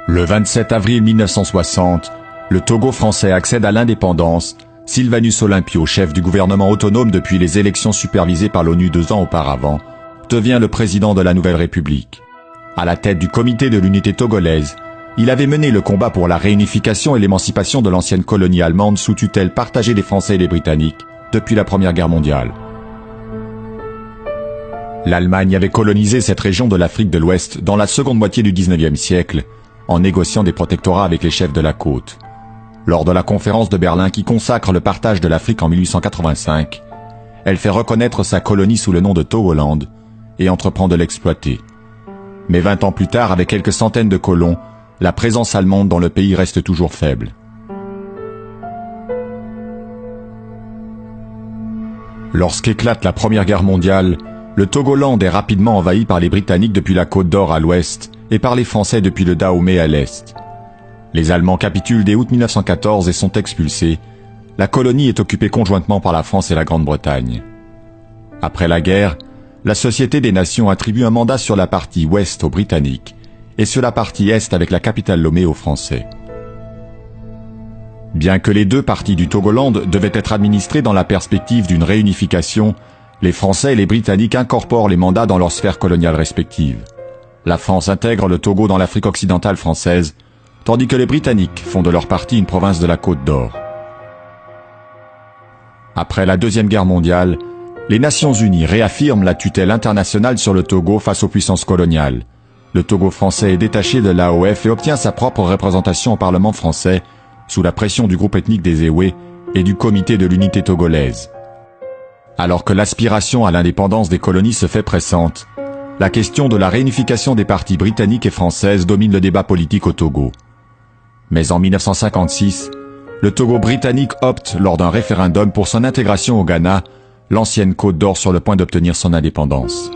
Le 27 avril 1960, le Togo français accède à l'indépendance. Sylvanus Olympio, chef du gouvernement autonome depuis les élections supervisées par l'ONU 2 ans auparavant, devient le président de la nouvelle République. À la tête du comité de l'unité togolaise, il avait mené le combat pour la réunification et l'émancipation de l'ancienne colonie allemande sous tutelle partagée des Français et des Britanniques depuis la Première Guerre mondiale. L'Allemagne avait colonisé cette région de l'Afrique de l'Ouest dans la seconde moitié du XIXe siècle, en négociant des protectorats avec les chefs de la côte. Lors de la conférence de Berlin qui consacre le partage de l'Afrique en 1885, elle fait reconnaître sa colonie sous le nom de Togoland et entreprend de l'exploiter. Mais 20 ans plus tard, avec quelques centaines de colons, la présence allemande dans le pays reste toujours faible. Lorsqu'éclate la Première Guerre mondiale, le Togoland est rapidement envahi par les Britanniques depuis la Côte d'Or à l'ouest et par les Français depuis le Dahomey à l'est. Les Allemands capitulent dès août 1914 et sont expulsés. La colonie est occupée conjointement par la France et la Grande-Bretagne. Après la guerre, la Société des Nations attribue un mandat sur la partie ouest aux Britanniques et sur la partie est avec la capitale Lomé aux Français. Bien que les deux parties du Togoland devaient être administrées dans la perspective d'une réunification, les Français et les Britanniques incorporent les mandats dans leurs sphères coloniales respectives. La France intègre le Togo dans l'Afrique occidentale française, tandis que les Britanniques font de leur partie une province de la Côte d'Or. Après la Deuxième Guerre mondiale, les Nations Unies réaffirment la tutelle internationale sur le Togo face aux puissances coloniales. Le Togo français est détaché de l'AOF et obtient sa propre représentation au Parlement français, sous la pression du groupe ethnique des Ewe et du comité de l'unité togolaise. Alors que l'aspiration à l'indépendance des colonies se fait pressante, la question de la réunification des parties britanniques et françaises domine le débat politique au Togo. Mais en 1956, le Togo britannique opte lors d'un référendum pour son intégration au Ghana, l'ancienne Côte d'Or sur le point d'obtenir son indépendance.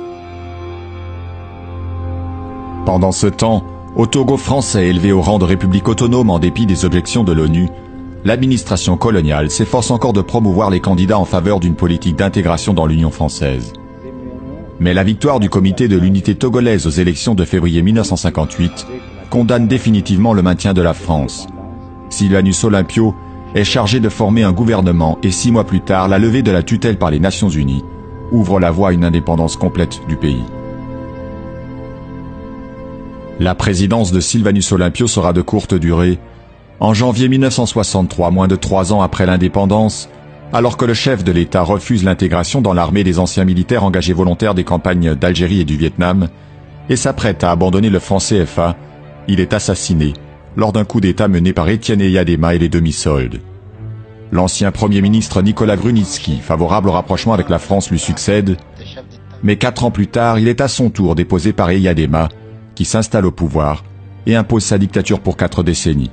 Pendant ce temps, au Togo français élevé au rang de république autonome en dépit des objections de l'ONU, l'administration coloniale s'efforce encore de promouvoir les candidats en faveur d'une politique d'intégration dans l'Union française. Mais la victoire du comité de l'unité togolaise aux élections de février 1958 condamne définitivement le maintien de la France. Sylvanus Olympio est chargé de former un gouvernement et 6 mois plus tard, la levée de la tutelle par les Nations Unies ouvre la voie à une indépendance complète du pays. La présidence de Sylvanus Olympio sera de courte durée. En janvier 1963, moins de 3 ans après l'indépendance, alors que le chef de l'État refuse l'intégration dans l'armée des anciens militaires engagés volontaires des campagnes d'Algérie et du Vietnam, et s'apprête à abandonner le franc CFA, il est assassiné lors d'un coup d'État mené par Étienne Eyadema et les demi-soldes. L'ancien Premier ministre Nicolas Grunitzky, favorable au rapprochement avec la France, lui succède, mais 4 ans plus tard, il est à son tour déposé par Eyadema, qui s'installe au pouvoir et impose sa dictature pour 4 décennies.